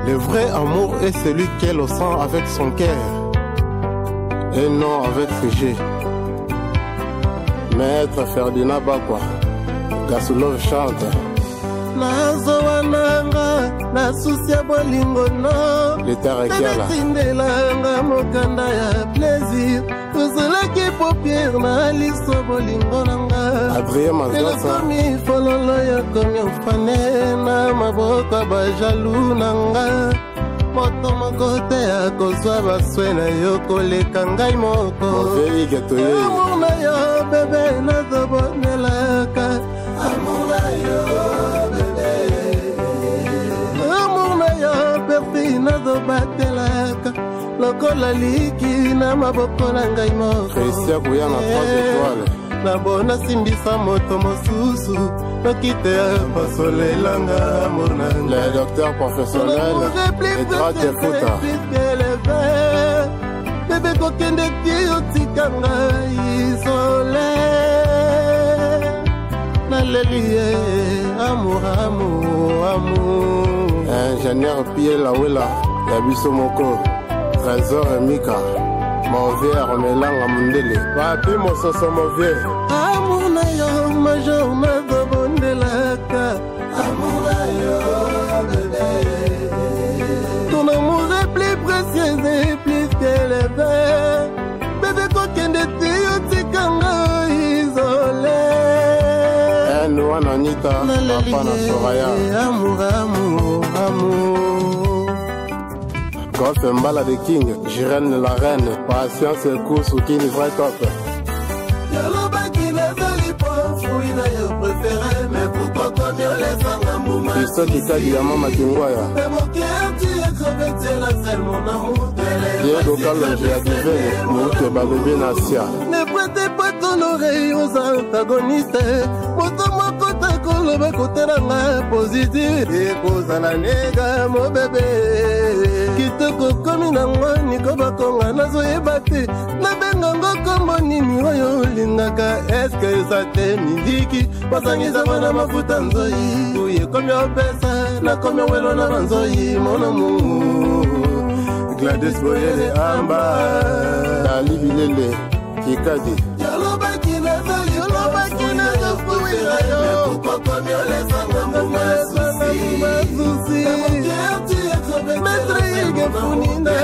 Le vrai amour est celui qu'elle ressent avec son cœur et non avec ses jeux. Maître Ferdinand Bakwa, Gasoulov chante. Nazowananga na susia bolingo no Tindelanga mokanda ya plaisir Tozolaki paupière na liso bolingo nanga Telekomi fololo ya komi ofane Na maboka bajalu nanga Moto moko te akozwa baswe na yo koleka ngai moko Amour na yo bebe nazobonelaka Amour na yo nazobatelaka lokola liki na maboko na ngai moko nabona simbisa moto mosusu noki te basolelanga amour na ngai. Le docteur professionnel Edrate Futa bebe kokende ti otika ngai isole nalelie amour amour amour. Ingénieur Pierre Lawela, Yabiso Moko, Trésor Mika, Mauvais Melanga Mundele, Papi Mososo Mauvais. Amour na yo, major Mazobondelaka. Amour na yo, bébé. Ton amour est plus précieux et plus que le verre. Bébé kokende tiyo tikanga isolé. Noan Anita, Papa na Soraya. Amour, amour, amour. Goff Mbala de King, Jirène la reine, Patience et course ou Kini vrai top. Yaloba qui ne veut pas, fouille na yo préféré, mais pourquoi comme yo les angamouma. Christo Kika Diamant Makingwaya. Mais mon cœur, tu es crevé, c'est la seule mon amour. Diego Kalonji Adive, Mouke Babébé Nassia. Ne prêtez pas ton oreille aux antagonistes. Moto moko takoloba kotelanga positif. Ekozala nega mo bébé. Kitoko komi nango niko bakonga nazoyeba te. Nabengango kombo nini oyo olingaka. Eske eza te miliki basangisa bana mafuta nzoi. Uye komi opesa nakomi welo na banzoi mon amour. Gladys Boyele Amba Dali Bilele Kikadi Yaloba kina fuira yo Pourquoi comme yo les angamouma souci Maître Yige Funina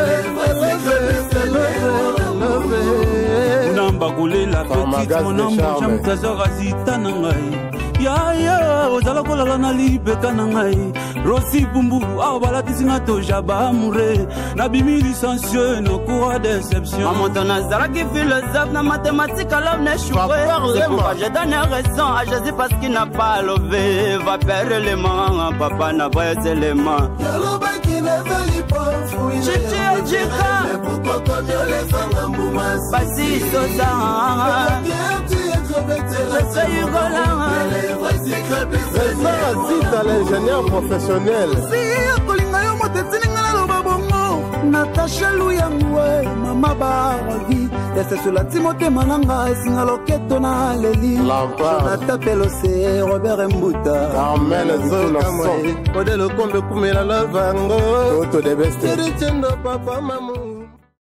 Namba kolela petite mon amour Jam trésor azita na ngai Ya ozala kolala na libeka na ngai Rossi Bumburu awa balatisi nga tojaba amoureux Nabimi licencieux no cours déception Maman ton azalaki philosophe na mathématique alors n'échoué C'est pourquoi je donne raison à Jésus parce qu'il n'a pas levé Va perdre l'élément, papa n'a pas les éléments Yaloba qui ne veut pas fouiller Chichi Ojika Mais pourquoi comme yo les angamouma Basi Sosa Je sais Yugola Zita l'ingénieur professionnel Natasha Luyangwe, Mama Baragi, Esesula Timote Mananga, Singaloketo na Leli, Jonathan Pelose, Robert Mbuta, Carmen Zolason, Odelo Kombe Kumela Lavango, Toto de Beste, Richendo Papa Mamu.